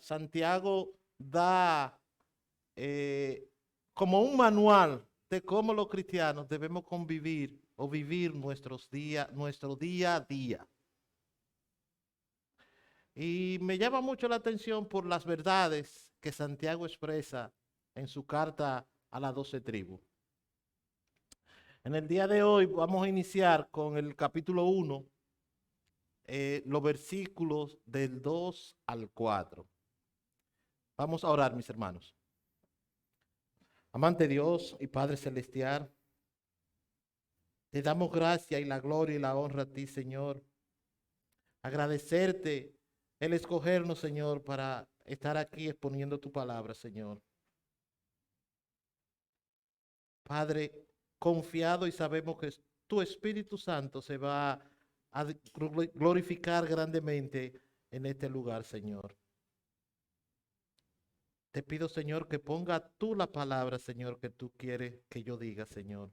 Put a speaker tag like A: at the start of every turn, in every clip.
A: Santiago da como un manual de cómo los cristianos debemos convivir o vivir nuestro día a día. Y me llama mucho la atención por las verdades que Santiago expresa en su carta a las 12 tribus. En el día de hoy vamos a iniciar con el capítulo 1, los versículos del 2 al 4. Vamos a orar, mis hermanos. Amante Dios y Padre Celestial, te damos gracia y la gloria y la honra a ti, Señor. Agradecerte el escogernos, Señor, para estar aquí exponiendo tu palabra, Señor. Padre, confiado y sabemos que tu Espíritu Santo se va a glorificar grandemente en este lugar, Señor. Te pido, Señor, que ponga tú la palabra, Señor, que tú quieres que yo diga, Señor.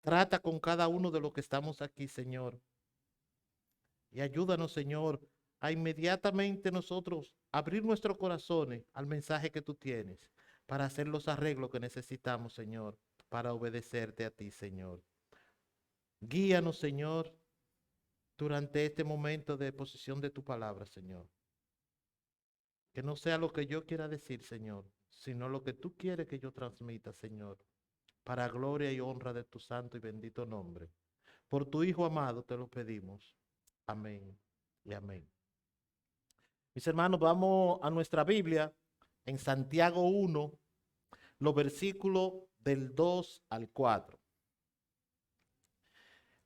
A: Trata con cada uno de los que estamos aquí, Señor. Y ayúdanos, Señor, a inmediatamente nosotros abrir nuestros corazones al mensaje que tú tienes para hacer los arreglos que necesitamos, Señor, para obedecerte a ti, Señor. Guíanos, Señor, durante este momento de exposición de tu palabra, Señor. Que no sea lo que yo quiera decir, Señor, sino lo que tú quieres que yo transmita, Señor, para gloria y honra de tu santo y bendito nombre. Por tu Hijo amado te lo pedimos. Amén y amén. Mis hermanos, vamos a nuestra Biblia en Santiago 1, los versículos del 2 al 4.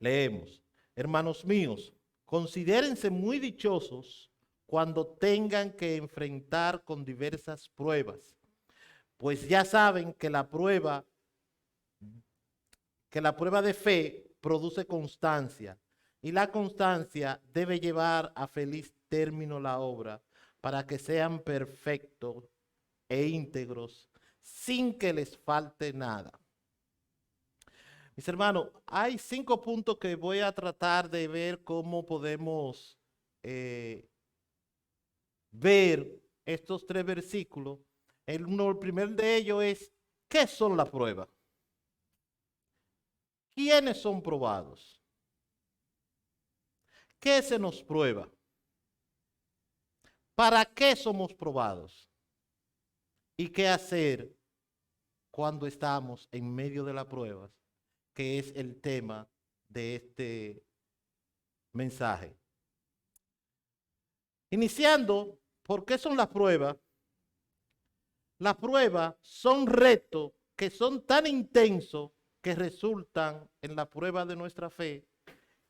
A: Leemos: hermanos míos, considérense muy dichosos cuando tengan que enfrentar con diversas pruebas, pues ya saben que la prueba de fe produce constancia, y la constancia debe llevar a feliz término la obra, para que sean perfectos e íntegros, sin que les falte nada. Mis hermanos, hay 5 puntos que voy a tratar de ver cómo podemos ver estos 3 versículos. El primer de ellos es: ¿qué son las pruebas? ¿Quiénes son probados? ¿Qué se nos prueba? ¿Para qué somos probados? ¿Y qué hacer cuando estamos en medio de las pruebas? Que es el tema de este mensaje. Iniciando, ¿por qué son las pruebas? Las pruebas son retos que son tan intensos que resultan en la prueba de nuestra fe,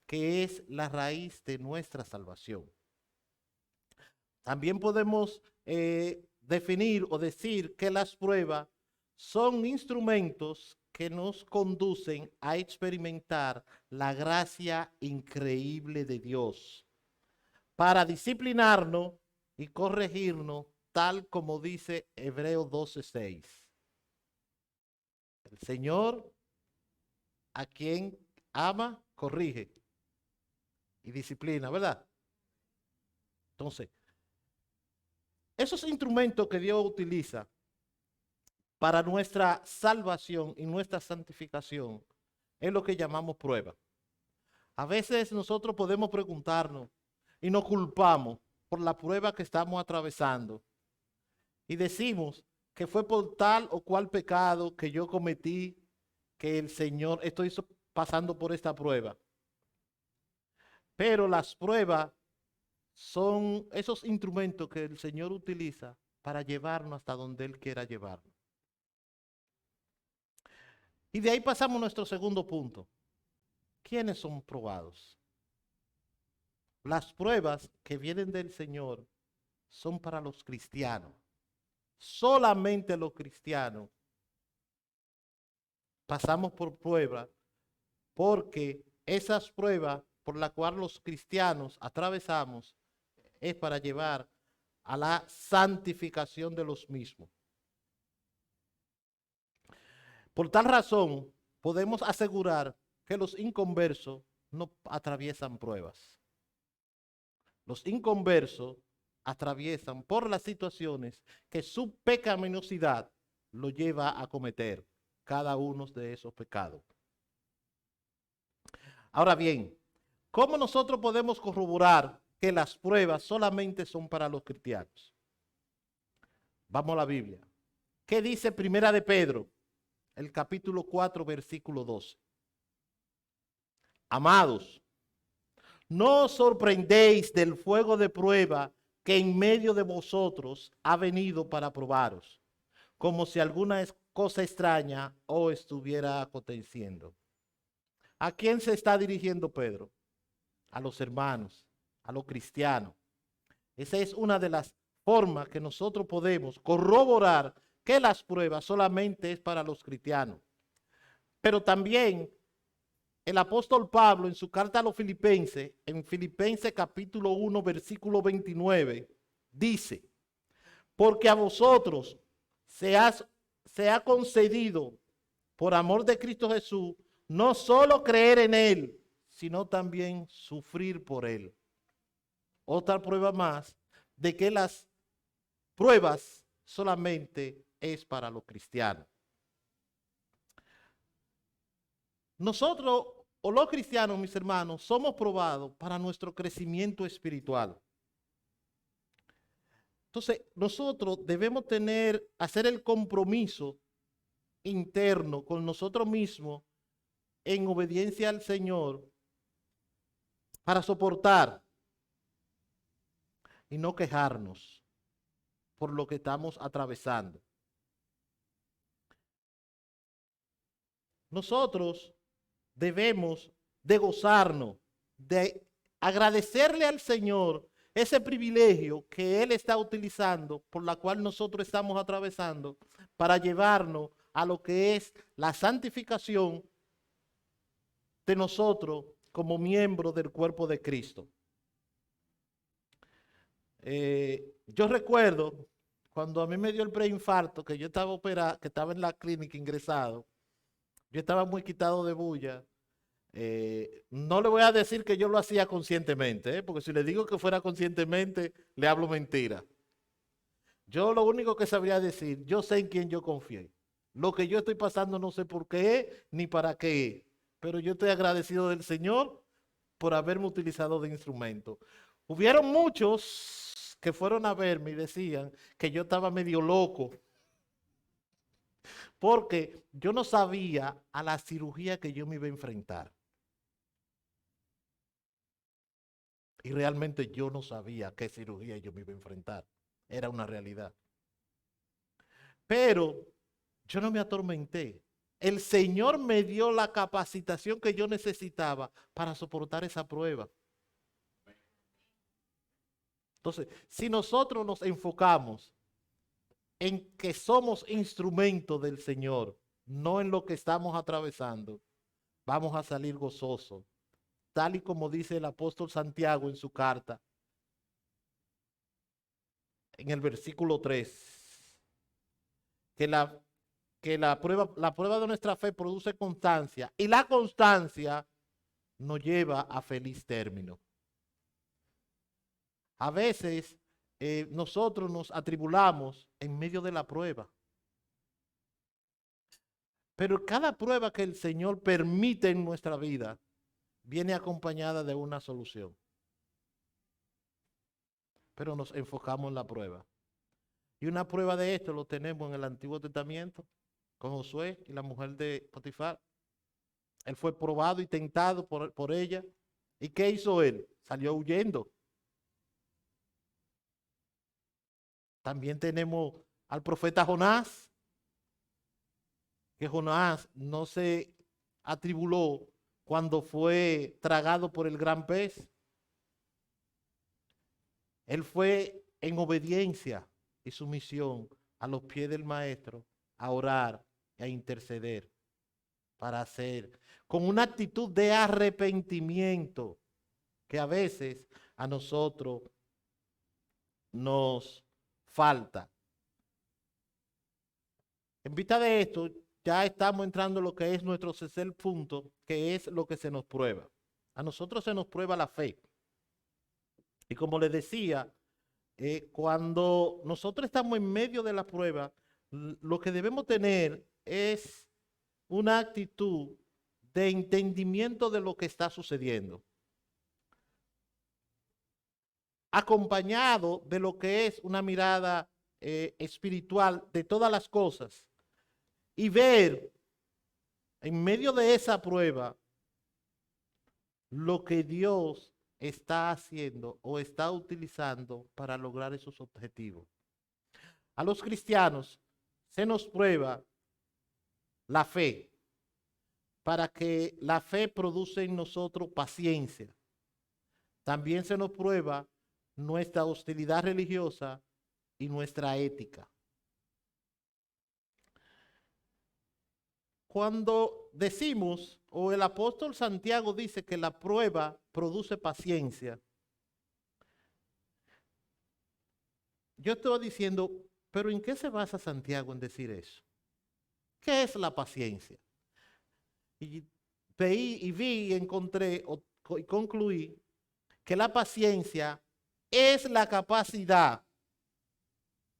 A: que es la raíz de nuestra salvación. También podemos definir o decir que las pruebas son instrumentos que nos conducen a experimentar la gracia increíble de Dios para disciplinarnos y corregirnos, tal como dice Hebreos 12:6. El Señor, a quien ama, corrige y disciplina, ¿verdad? Entonces, esos instrumentos que Dios utiliza para nuestra salvación y nuestra santificación es lo que llamamos prueba. A veces nosotros podemos preguntarnos y nos culpamos por la prueba que estamos atravesando y decimos que fue por tal o cual pecado que yo cometí que el Señor estoy pasando por esta prueba. Pero las pruebas son esos instrumentos que el Señor utiliza para llevarnos hasta donde Él quiera llevarnos. Y de ahí pasamos a nuestro segundo punto. ¿Quiénes son probados? Las pruebas que vienen del Señor son para los cristianos. Solamente los cristianos pasamos por pruebas, porque esas pruebas por las cuales los cristianos atravesamos es para llevar a la santificación de los mismos. Por tal razón, podemos asegurar que los inconversos no atraviesan pruebas. Los inconversos atraviesan por las situaciones que su pecaminosidad lo lleva a cometer cada uno de esos pecados. Ahora bien, ¿cómo nosotros podemos corroborar que las pruebas solamente son para los cristianos? Vamos a la Biblia. ¿Qué dice Primera de Pedro? El capítulo 4, versículo 12. Amados, no os sorprendéis del fuego de prueba que en medio de vosotros ha venido para probaros, como si alguna cosa extraña os estuviera aconteciendo. ¿A quién se está dirigiendo Pedro? A los hermanos, a los cristianos. Esa es una de las formas que nosotros podemos corroborar que las pruebas solamente es para los cristianos. Pero también el apóstol Pablo en su carta a los Filipenses, en Filipenses capítulo 1, versículo 29, dice, porque a vosotros se ha concedido por amor de Cristo Jesús, no solo creer en Él, sino también sufrir por Él. Otra prueba más de que las pruebas solamente es para los cristianos. Nosotros, o los cristianos, mis hermanos, somos probados para nuestro crecimiento espiritual. Entonces, nosotros debemos hacer el compromiso interno con nosotros mismos en obediencia al Señor para soportar y no quejarnos por lo que estamos atravesando. Nosotros debemos de gozarnos, de agradecerle al Señor ese privilegio que Él está utilizando, por la cual nosotros estamos atravesando, para llevarnos a lo que es la santificación de nosotros como miembros del cuerpo de Cristo. Yo recuerdo cuando a mí me dio el preinfarto, que yo estaba operado, que estaba en la clínica ingresado, yo estaba muy quitado de bulla. No le voy a decir que yo lo hacía conscientemente, porque si le digo que fuera conscientemente, le hablo mentira. Yo lo único que sabría decir, yo sé en quién yo confié. Lo que yo estoy pasando no sé por qué ni para qué, pero yo estoy agradecido del Señor por haberme utilizado de instrumento. Hubieron muchos que fueron a verme y decían que yo estaba medio loco, porque yo no sabía a la cirugía que yo me iba a enfrentar. Y realmente yo no sabía a qué cirugía yo me iba a enfrentar. Era una realidad. Pero yo no me atormenté. El Señor me dio la capacitación que yo necesitaba para soportar esa prueba. Entonces, si nosotros nos enfocamos en que somos instrumentos del Señor, no en lo que estamos atravesando, vamos a salir gozosos. Tal y como dice el apóstol Santiago en su carta, en el versículo 3, que la prueba de nuestra fe produce constancia, y la constancia nos lleva a feliz término. A veces nosotros nos atribulamos en medio de la prueba, pero cada prueba que el Señor permite en nuestra vida viene acompañada de una solución. Pero nos enfocamos en la prueba. Y una prueba de esto lo tenemos en el Antiguo Testamento con Josué y la mujer de Potifar. Él fue probado y tentado por ella. ¿Y qué hizo él? Salió huyendo. También tenemos al profeta Jonás, que Jonás no se atribuló cuando fue tragado por el gran pez. Él fue en obediencia y sumisión a los pies del maestro a orar e a interceder para hacer con una actitud de arrepentimiento que a veces a nosotros nos falta. En vista de esto, ya estamos entrando en lo que es nuestro tercer punto, que es lo que se nos prueba. A nosotros se nos prueba la fe. Y como les decía, Cuando nosotros estamos en medio de la prueba, lo que debemos tener es una actitud de entendimiento de lo que está sucediendo, acompañado de lo que es una mirada espiritual de todas las cosas y ver en medio de esa prueba lo que Dios está haciendo o está utilizando para lograr esos objetivos. A los cristianos se nos prueba la fe, para que la fe produce en nosotros paciencia. También se nos prueba nuestra hostilidad religiosa y nuestra ética. Cuando decimos, o el apóstol Santiago dice que la prueba produce paciencia, yo estoy diciendo, pero ¿en qué se basa Santiago en decir eso? ¿Qué es la paciencia? Y vi y encontré y concluí que la paciencia es la capacidad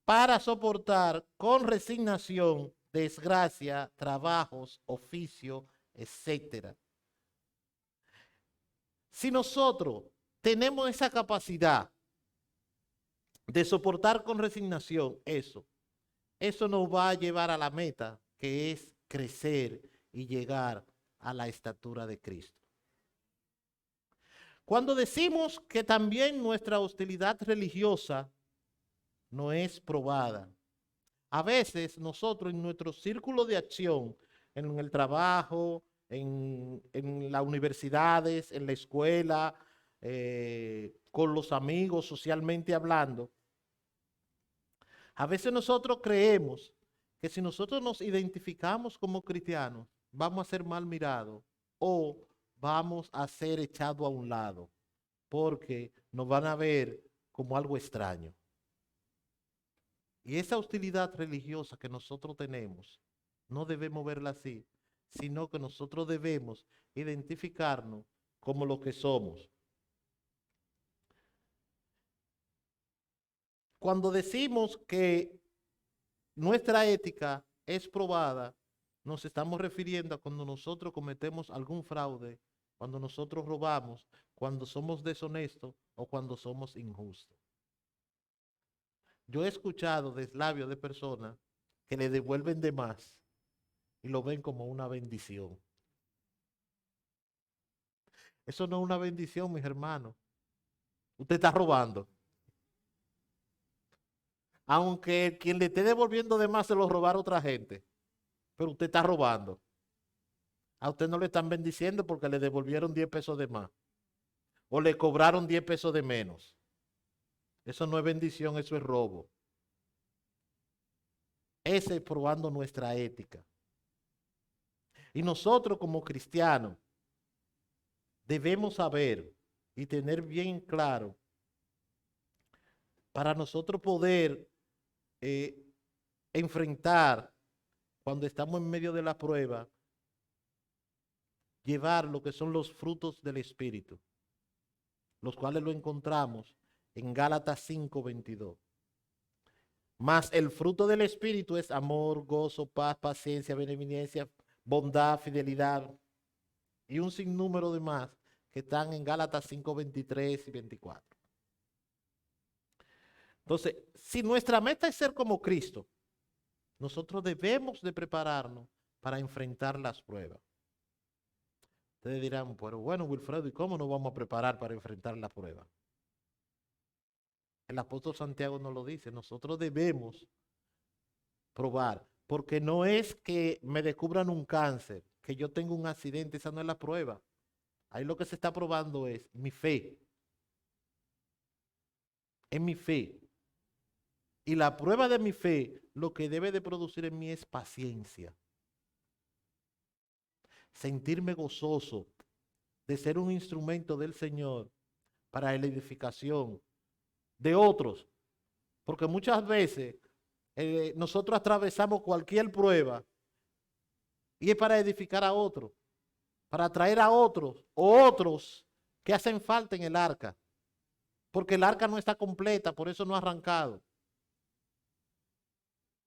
A: para soportar con resignación desgracia, trabajos, oficio, etcétera. Si nosotros tenemos esa capacidad de soportar con resignación eso nos va a llevar a la meta, que es crecer y llegar a la estatura de Cristo. Cuando decimos que también nuestra hostilidad religiosa no es probada, a veces nosotros en nuestro círculo de acción, en el trabajo, en las universidades, en la escuela, con los amigos, socialmente hablando, a veces nosotros creemos que si nosotros nos identificamos como cristianos, vamos a ser mal mirados o vamos a ser echados a un lado, porque nos van a ver como algo extraño. Y esa hostilidad religiosa que nosotros tenemos, no debemos verla así, sino que nosotros debemos identificarnos como lo que somos. Cuando decimos que nuestra ética es probada, nos estamos refiriendo a cuando nosotros cometemos algún fraude, cuando nosotros robamos, cuando somos deshonestos o cuando somos injustos. Yo he escuchado de labios de personas que le devuelven de más y lo ven como una bendición. Eso no es una bendición, mis hermanos. Usted está robando. Aunque quien le esté devolviendo de más se lo robara otra gente, pero usted está robando. A usted no le están bendiciendo porque le devolvieron 10 pesos de más o le cobraron 10 pesos de menos. Eso no es bendición, eso es robo. Ese es probando nuestra ética. Y nosotros como cristianos debemos saber y tener bien claro para nosotros poder enfrentar cuando estamos en medio de la prueba, llevar lo que son los frutos del Espíritu, los cuales lo encontramos en Gálatas 5:22. Mas el fruto del Espíritu es amor, gozo, paz, paciencia, benevolencia, bondad, fidelidad y un sinnúmero de más que están en Gálatas 5:23 y 24. Entonces, si nuestra meta es ser como Cristo, nosotros debemos de prepararnos para enfrentar las pruebas. Ustedes dirán, pero bueno, Wilfredo, ¿y cómo nos vamos a preparar para enfrentar la prueba? El apóstol Santiago nos lo dice, nosotros debemos probar, porque no es que me descubran un cáncer, que yo tengo un accidente, esa no es la prueba. Ahí lo que se está probando es mi fe. Es mi fe. Y la prueba de mi fe, lo que debe de producir en mí es paciencia. Sentirme gozoso de ser un instrumento del Señor para la edificación de otros. Porque muchas veces nosotros atravesamos cualquier prueba y es para edificar a otros, para traer a otros o otros que hacen falta en el arca. porque el arca no está completa, por eso no ha arrancado.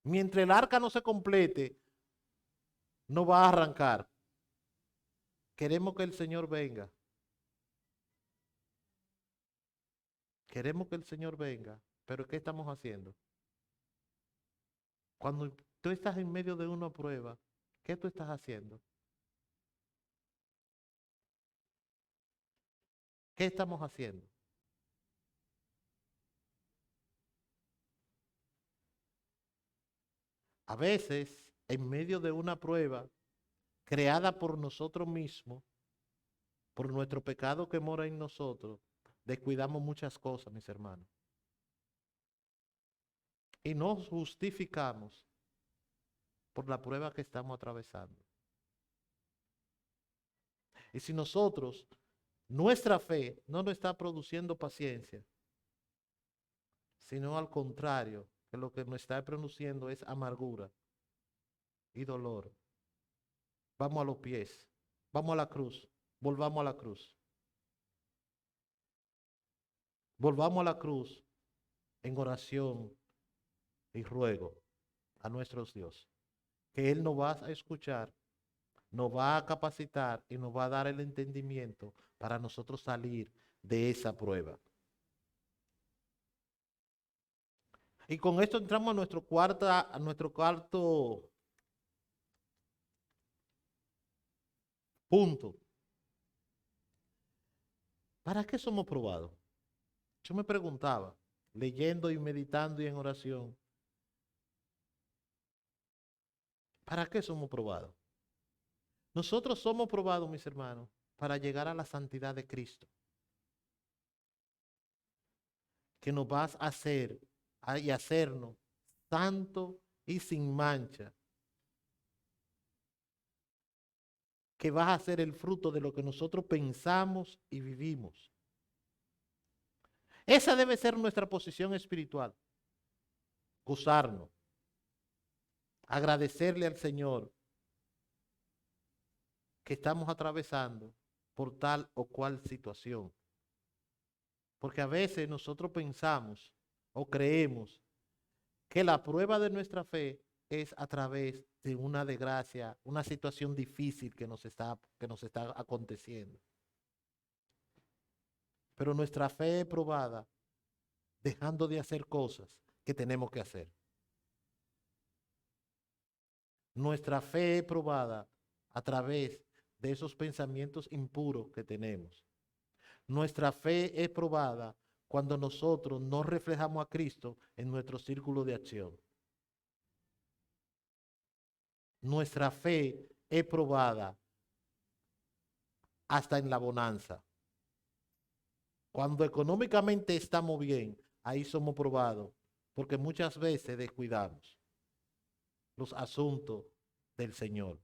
A: Mientras el arca no se complete, no va a arrancar. Queremos que el Señor venga. Queremos que el Señor venga, pero ¿qué estamos haciendo? Cuando tú estás en medio de una prueba, ¿qué tú estás haciendo? ¿Qué estamos haciendo? A veces, en medio de una prueba creada por nosotros mismos, por nuestro pecado que mora en nosotros, descuidamos muchas cosas, mis hermanos. Y nos justificamos por la prueba que estamos atravesando. Y si nosotros, nuestra fe no nos está produciendo paciencia, sino al contrario, que lo que nos está produciendo es amargura y dolor. Vamos a los pies, vamos a la cruz, volvamos a la cruz. Volvamos a la cruz en oración y ruego a nuestro Dios, que Él nos va a escuchar, nos va a capacitar y nos va a dar el entendimiento para nosotros salir de esa prueba. Y con esto entramos a nuestro cuarto punto. ¿Para qué somos probados? Yo me preguntaba, leyendo y meditando y en oración, ¿para qué somos probados? Nosotros somos probados, mis hermanos, para llegar a la santidad de Cristo, que nos va a hacer y hacernos santo y sin mancha, que va a ser el fruto de lo que nosotros pensamos y vivimos. Esa debe ser nuestra posición espiritual, gozarnos, agradecerle al Señor que estamos atravesando por tal o cual situación. Porque a veces nosotros pensamos o creemos que la prueba de nuestra fe es a través de una desgracia, una situación difícil que nos está aconteciendo. Pero nuestra fe es probada dejando de hacer cosas que tenemos que hacer. Nuestra fe es probada a través de esos pensamientos impuros que tenemos. Nuestra fe es probada cuando nosotros no reflejamos a Cristo en nuestro círculo de acción. Nuestra fe es probada hasta en la bonanza. Cuando económicamente estamos bien, ahí somos probados, porque muchas veces descuidamos los asuntos del Señor.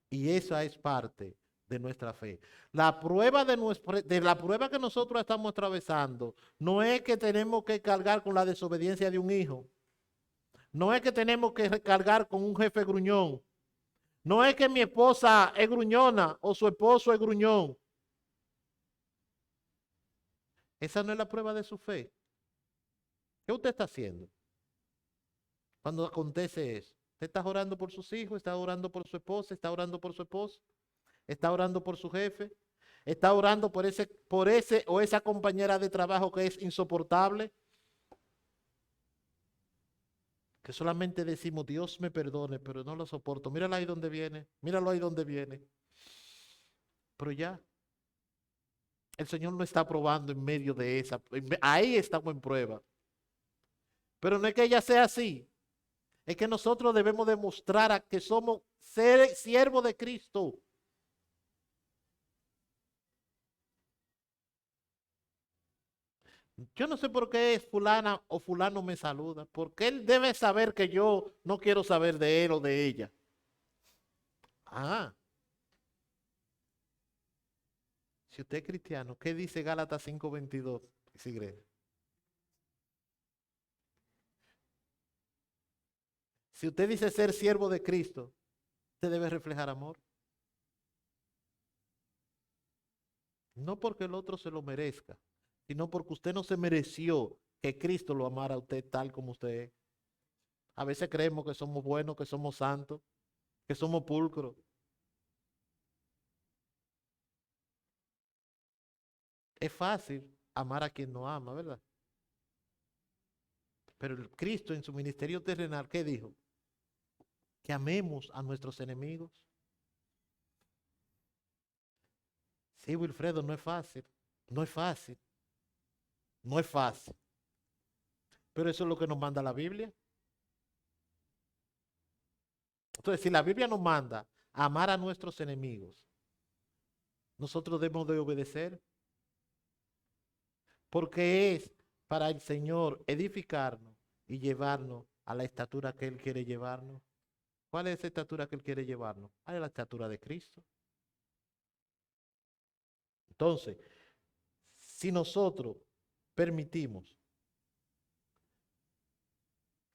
A: Y esa es parte de nuestra fe. La prueba de la prueba que nosotros estamos atravesando no es que tenemos que cargar con la desobediencia de un hijo. No es que tenemos que cargar con un jefe gruñón. No es que mi esposa es gruñona o su esposo es gruñón. Esa no es la prueba de su fe. ¿Qué usted está haciendo cuando acontece eso? ¿Usted está orando por sus hijos? ¿Está orando por su esposa? ¿Está orando por su esposo? ¿Está orando por su jefe? ¿Está orando por ese o esa compañera de trabajo que es insoportable? Que solamente decimos, Dios me perdone, pero no lo soporto. Míralo ahí donde viene, míralo ahí donde viene. Pero ya, el Señor no está probando en medio de esa. Ahí estamos en prueba. Pero no es que ella sea así. Es que nosotros debemos demostrar a que somos siervos de Cristo. Yo no sé por qué fulana o fulano me saluda, porque él debe saber que yo no quiero saber de él o de ella. Ah, si usted es cristiano, ¿qué dice Gálatas 5:22? Si usted dice ser siervo de Cristo, usted debe reflejar amor. No porque el otro se lo merezca, sino porque usted no se mereció que Cristo lo amara a usted tal como usted es. A veces creemos que somos buenos, que somos santos, que somos pulcros. Es fácil amar a quien no ama, ¿verdad? Pero el Cristo en su ministerio terrenal, ¿qué dijo? Que amemos a nuestros enemigos. Sí, Wilfredo, no es fácil. No es fácil. No es fácil. Pero eso es lo que nos manda la Biblia. Entonces, si la Biblia nos manda a amar a nuestros enemigos, nosotros debemos de obedecer, porque es para el Señor edificarnos y llevarnos a la estatura que Él quiere llevarnos. ¿Cuál es esa estatura que Él quiere llevarnos? A la estatura de Cristo. Entonces, si nosotros permitimos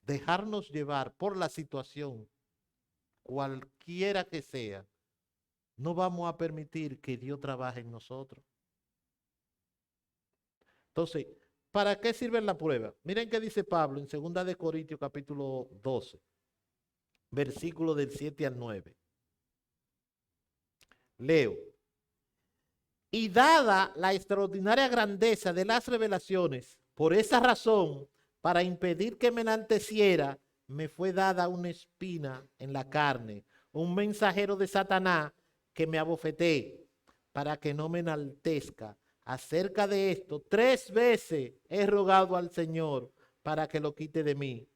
A: dejarnos llevar por la situación, cualquiera que sea, no vamos a permitir que Dios trabaje en nosotros. Entonces, ¿para qué sirve la prueba? Miren qué dice Pablo en 2 Corintios capítulo 12, versículo del 7 al 9. Leo. Y dada la extraordinaria grandeza de las revelaciones, por esa razón, para impedir que me enalteciera, me fue dada una espina en la carne, un mensajero de Satanás que me abofeté, para que no me enaltezca. Acerca de esto, 3 veces he rogado al Señor para que lo quite de mí.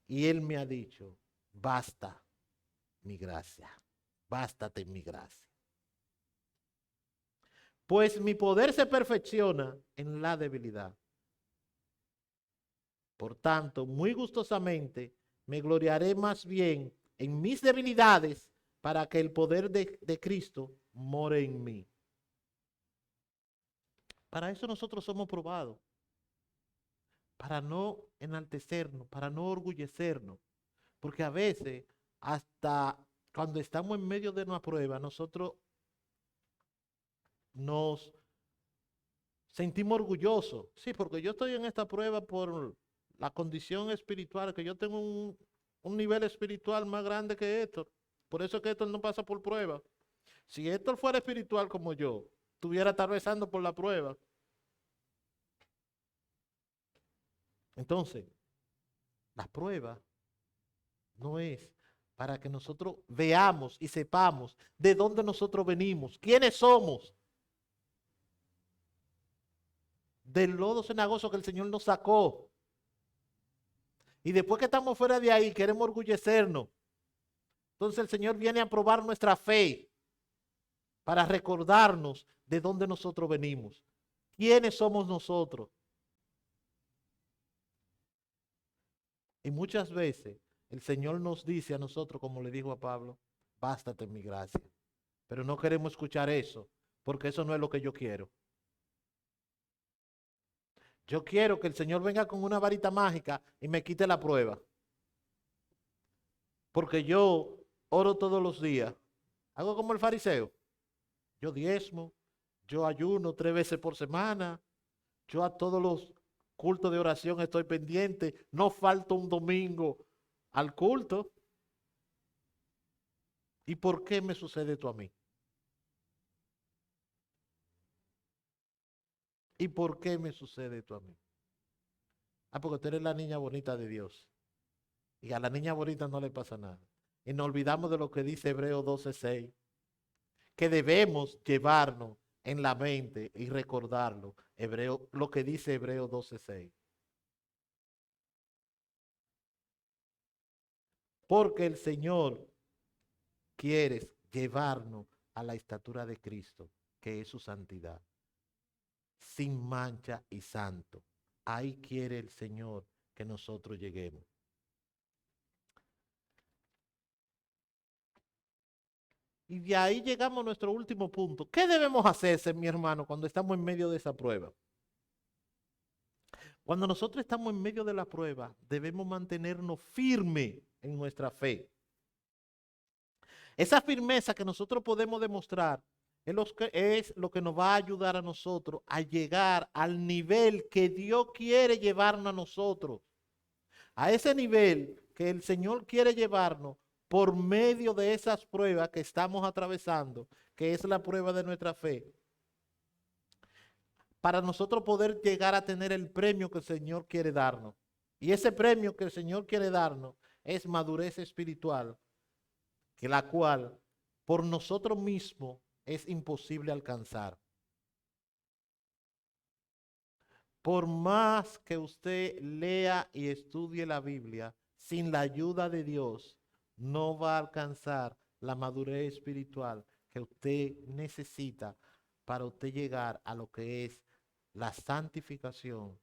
A: Y Él me ha dicho, basta mi gracia, bástate mi gracia. Pues mi poder se perfecciona en la debilidad. Por tanto, muy gustosamente me gloriaré más bien en mis debilidades para que el poder de Cristo more en mí. Para eso nosotros somos probados, para no enaltecernos, para no orgullecernos, porque a veces, hasta cuando estamos en medio de una prueba, nosotros nos sentimos orgullosos. Sí, porque yo estoy en esta prueba por la condición espiritual, que yo tengo un nivel espiritual más grande que Héctor. Por eso es que Héctor no pasa por prueba. Si Héctor fuera espiritual como yo, estuviera atravesando por la prueba. Entonces, la prueba no es para que nosotros veamos y sepamos de dónde nosotros venimos, quiénes somos, del lodo cenagoso que el Señor nos sacó. Y después que estamos fuera de ahí, queremos orgullecernos. Entonces el Señor viene a probar nuestra fe para recordarnos de dónde nosotros venimos. ¿Quiénes somos nosotros? Y muchas veces el Señor nos dice a nosotros, como le dijo a Pablo, bástate mi gracia. Pero no queremos escuchar eso, porque eso no es lo que yo quiero. Yo quiero que el Señor venga con una varita mágica y me quite la prueba. Porque yo oro todos los días. Hago como el fariseo. Yo diezmo, yo ayuno 3 veces por semana. Yo a todos los cultos de oración estoy pendiente. No falto un domingo al culto. ¿Y por qué me sucede esto a mí? ¿Y por qué me sucede esto a mí? Ah, porque tú eres la niña bonita de Dios. Y a la niña bonita no le pasa nada. Y nos olvidamos de lo que dice Hebreo 12:6, que debemos llevarnos en la mente y recordarlo. Lo que dice Hebreo 12:6. Porque el Señor quiere llevarnos a la estatura de Cristo, que es su santidad, sin mancha y santo. Ahí quiere el Señor que nosotros lleguemos. Y de ahí llegamos a nuestro último punto. ¿Qué debemos hacer, mi hermano, cuando estamos en medio de esa prueba? Cuando nosotros estamos en medio de la prueba, debemos mantenernos firmes en nuestra fe. Esa firmeza que nosotros podemos demostrar Es lo que nos va a ayudar a nosotros a llegar al nivel que Dios quiere llevarnos a nosotros. A ese nivel que el Señor quiere llevarnos por medio de esas pruebas que estamos atravesando, que es la prueba de nuestra fe, para nosotros poder llegar a tener el premio que el Señor quiere darnos. Y ese premio que el Señor quiere darnos es madurez espiritual, que la cual por nosotros mismos es imposible alcanzar. Por más que usted lea y estudie la Biblia, sin la ayuda de Dios, no va a alcanzar la madurez espiritual que usted necesita para usted llegar a lo que es la santificación.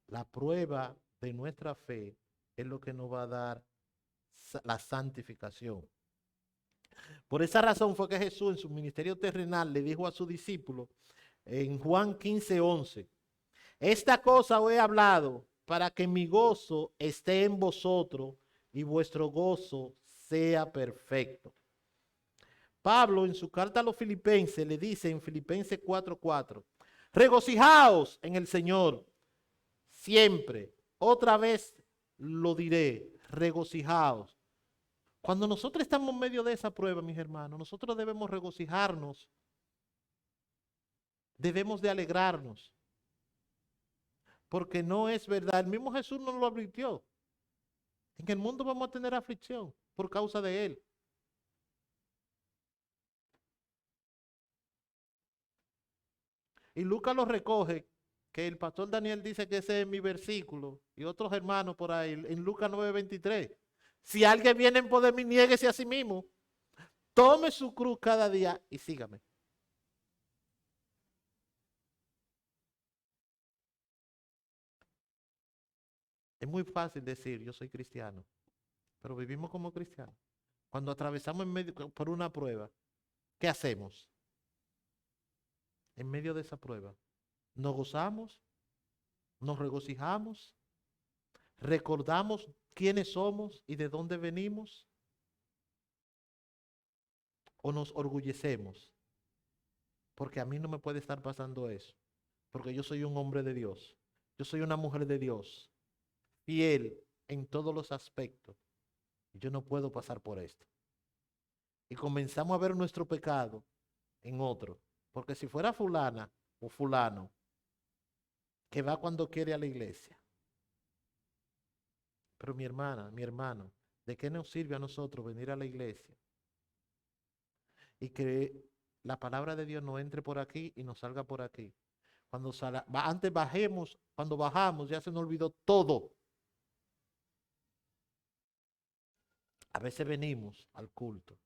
A: La prueba de nuestra fe es lo que nos va a dar la santificación. Por esa razón fue que Jesús en su ministerio terrenal le dijo a sus discípulos en Juan 15:11, esta cosa os he hablado para que mi gozo esté en vosotros y vuestro gozo sea perfecto. Pablo en su carta a los filipenses le dice en Filipenses 4:4, regocijaos en el Señor siempre. Otra vez lo diré, regocijaos. Cuando nosotros estamos en medio de esa prueba, mis hermanos, nosotros debemos regocijarnos, debemos de alegrarnos, porque no es verdad. El mismo Jesús nos lo advirtió. En el mundo vamos a tener aflicción por causa de Él. Y Lucas lo recoge, que el pastor Daniel dice que ese es mi versículo, y otros hermanos por ahí, en Lucas 9:23. Si alguien viene en poder de mí, niéguese a sí mismo, tome su cruz cada día y sígame. Es muy fácil decir, yo soy cristiano, pero vivimos como cristianos. Cuando atravesamos en medio, por una prueba, ¿qué hacemos? En medio de esa prueba, nos gozamos, nos regocijamos, recordamos quiénes somos y de dónde venimos, o nos orgullecemos, porque a mí no me puede estar pasando eso, porque yo soy un hombre de Dios, yo soy una mujer de Dios, fiel en todos los aspectos, y yo no puedo pasar por esto. Y comenzamos a ver nuestro pecado en otro, porque si fuera fulana o fulano, que va cuando quiere a la iglesia, pero mi hermana, mi hermano, ¿de qué nos sirve a nosotros venir a la iglesia y que la palabra de Dios no entre por aquí y nos salga por aquí? Antes bajemos, cuando bajamos ya se nos olvidó todo. A veces venimos al culto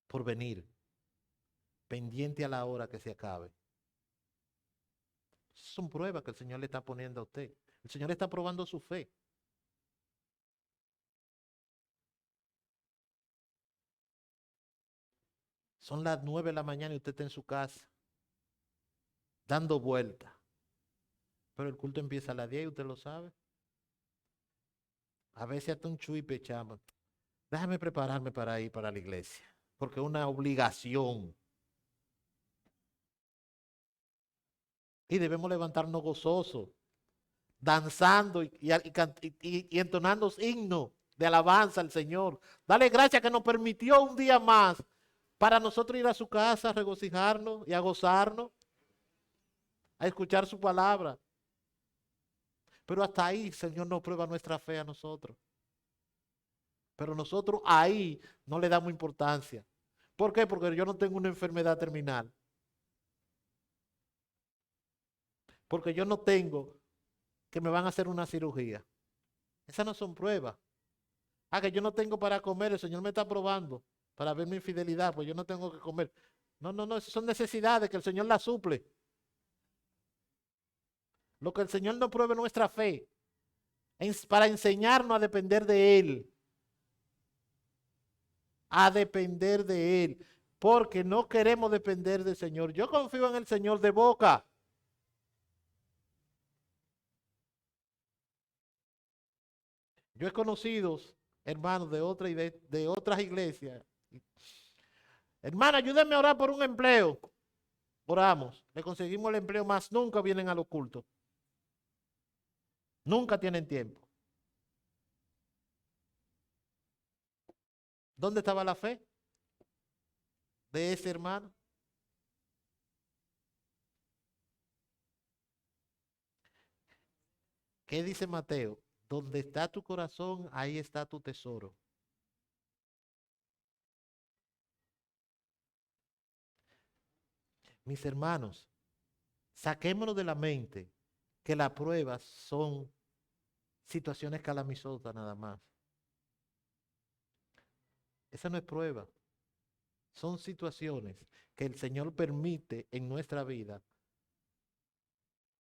A: por venir, pendiente a la hora que se acabe. Son pruebas que el Señor le está poniendo a usted. El Señor está probando su fe. Son las 9 de la mañana y usted está en su casa, dando vueltas. Pero el culto empieza a las 10 y usted lo sabe. A veces hasta un chuipe echamos. Déjame prepararme para ir para la iglesia, porque es una obligación. Y debemos levantarnos gozosos, danzando y entonando himnos de alabanza al Señor. Dale gracias que nos permitió un día más para nosotros ir a su casa, a regocijarnos y a gozarnos, a escuchar su palabra. Pero hasta ahí el Señor nos prueba nuestra fe a nosotros. Pero nosotros ahí no le damos importancia. ¿Por qué? Porque yo no tengo una enfermedad terminal. Porque yo no tengo que me van a hacer una cirugía. Esas no son pruebas. Ah, que yo no tengo para comer, el Señor me está probando para ver mi fidelidad, pues yo no tengo que comer. No, no, no, esas son necesidades que el Señor las suple. Lo que el Señor nos pruebe nuestra fe es para enseñarnos a depender de Él. A depender de Él. Porque no queremos depender del Señor. Yo confío en el Señor de boca. Yo he conocido hermanos de otras iglesias. Hermano, ayúdenme a orar por un empleo. Oramos, le conseguimos el empleo, más nunca vienen a los cultos. Nunca tienen tiempo. ¿Dónde estaba la fe de ese hermano? ¿Qué dice Mateo? Donde está tu corazón, ahí está tu tesoro. Mis hermanos, saquémonos de la mente que las pruebas son situaciones calamitosas nada más. Esa no es prueba. Son situaciones que el Señor permite en nuestra vida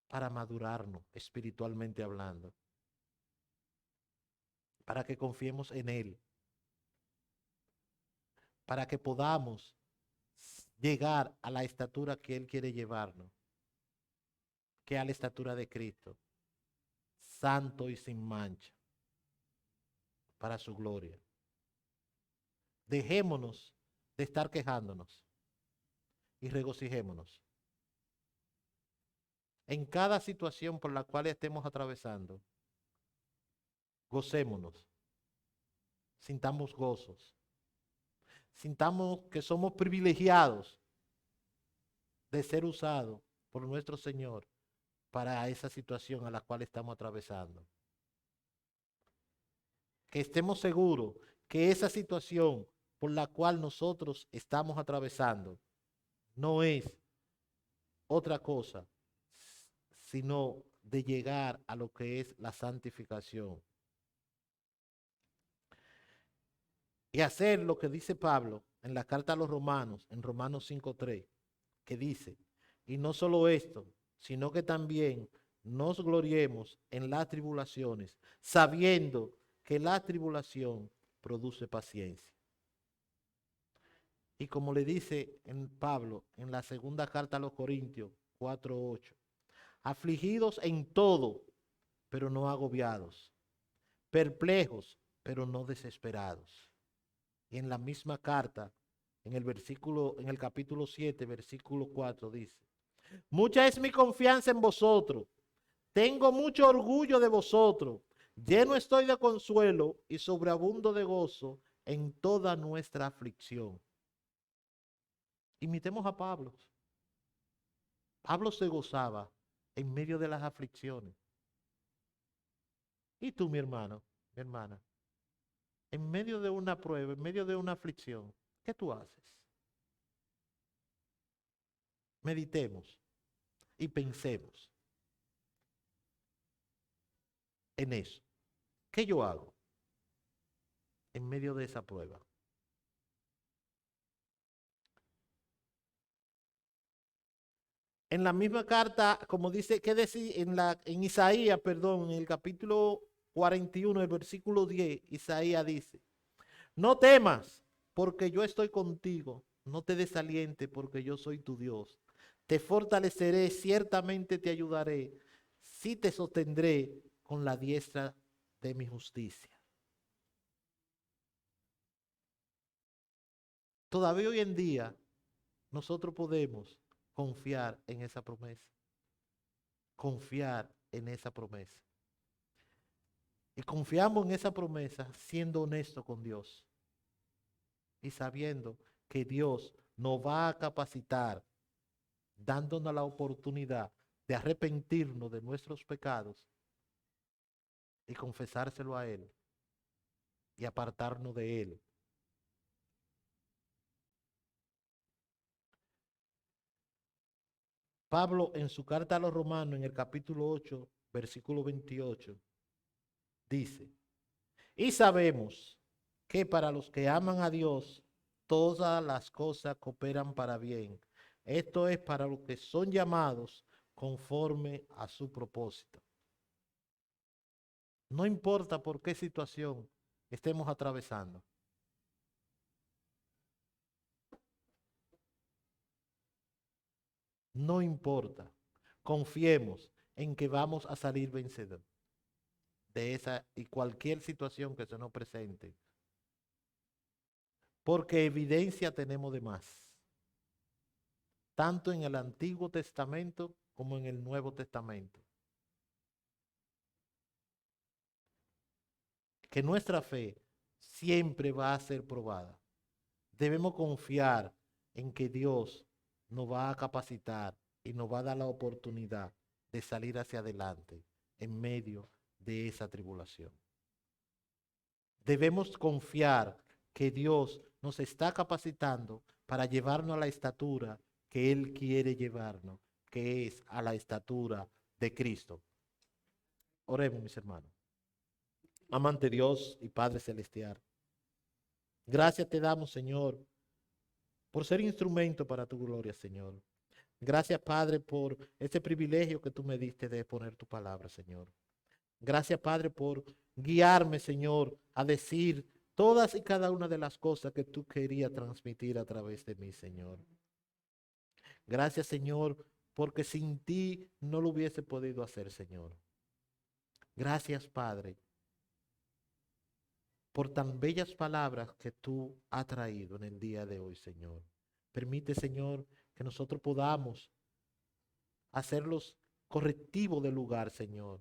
A: para madurarnos espiritualmente hablando, para que confiemos en Él, para que podamos llegar a la estatura que Él quiere llevarnos, que es a la estatura de Cristo, santo y sin mancha, para su gloria. Dejémonos de estar quejándonos y regocijémonos en cada situación por la cual estemos atravesando. Gocémonos, sintamos gozos, sintamos que somos privilegiados de ser usados por nuestro Señor para esa situación a la cual estamos atravesando. Que estemos seguros que esa situación por la cual nosotros estamos atravesando no es otra cosa, sino de llegar a lo que es la santificación. Y hacer lo que dice Pablo en la carta a los Romanos, en Romanos 5:3, que dice, y no solo esto, sino que también nos gloriemos en las tribulaciones, sabiendo que la tribulación produce paciencia. Y como le dice en Pablo en la segunda carta a los Corintios 4:8, afligidos en todo, pero no agobiados, perplejos, pero no desesperados. Y en la misma carta, en el capítulo 7, versículo 4, dice, mucha es mi confianza en vosotros, tengo mucho orgullo de vosotros, lleno estoy de consuelo y sobreabundo de gozo en toda nuestra aflicción. Imitemos a Pablo. Pablo se gozaba en medio de las aflicciones. ¿Y tú, mi hermano, mi hermana? En medio de una prueba, en medio de una aflicción, ¿qué tú haces? Meditemos y pensemos en eso. ¿Qué yo hago en medio de esa prueba? En la misma carta, como dice, ¿qué decir? En Isaías, perdón, en el capítulo 41, el versículo 10, Isaías dice, no temas, porque yo estoy contigo, no te desalientes, porque yo soy tu Dios. Te fortaleceré, ciertamente te ayudaré, sí te sostendré con la diestra de mi justicia. Todavía hoy en día nosotros podemos confiar en esa promesa, confiar en esa promesa. Y confiamos en esa promesa siendo honesto con Dios y sabiendo que Dios nos va a capacitar, dándonos la oportunidad de arrepentirnos de nuestros pecados y confesárselo a Él y apartarnos de Él. Pablo en su carta a los Romanos, en el capítulo 8, versículo 28, dice, y sabemos que para los que aman a Dios, todas las cosas cooperan para bien. Esto es para los que son llamados conforme a su propósito. No importa por qué situación estemos atravesando. No importa. Confiemos en que vamos a salir vencedores. de esa y cualquier situación que se nos presente, porque evidencia tenemos de más, tanto en el Antiguo Testamento como en el Nuevo Testamento, que nuestra fe siempre va a ser probada. Debemos confiar en que Dios nos va a capacitar y nos va a dar la oportunidad de salir hacia adelante en medio de esa tribulación. Debemos confiar que Dios nos está capacitando para llevarnos a la estatura que Él quiere llevarnos, que es a la estatura de Cristo. Oremos, mis hermanos. Amante Dios y Padre Celestial, gracias te damos, Señor, por ser instrumento para tu gloria, Señor. Gracias, Padre, por ese privilegio que tú me diste de poner tu palabra, Señor. Gracias, Padre, por guiarme, Señor, a decir todas y cada una de las cosas que tú querías transmitir a través de mí, Señor. Gracias, Señor, porque sin ti no lo hubiese podido hacer, Señor. Gracias, Padre, por tan bellas palabras que tú has traído en el día de hoy, Señor. Permite, Señor, que nosotros podamos hacerlos correctivos del lugar, Señor,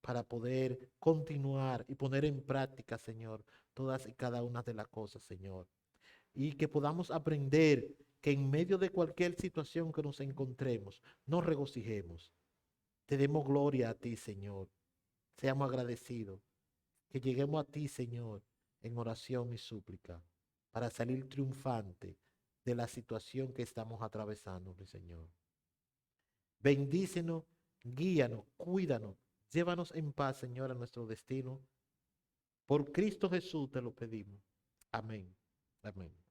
A: para poder continuar y poner en práctica, Señor, todas y cada una de las cosas, Señor. Y que podamos aprender que en medio de cualquier situación que nos encontremos, nos regocijemos. Te demos gloria a ti, Señor. Seamos agradecidos. Que lleguemos a ti, Señor, en oración y súplica, para salir triunfante de la situación que estamos atravesando, mi Señor. Bendícenos, guíanos, cuídanos, llévanos en paz, Señor, a nuestro destino. Por Cristo Jesús te lo pedimos. Amén. Amén.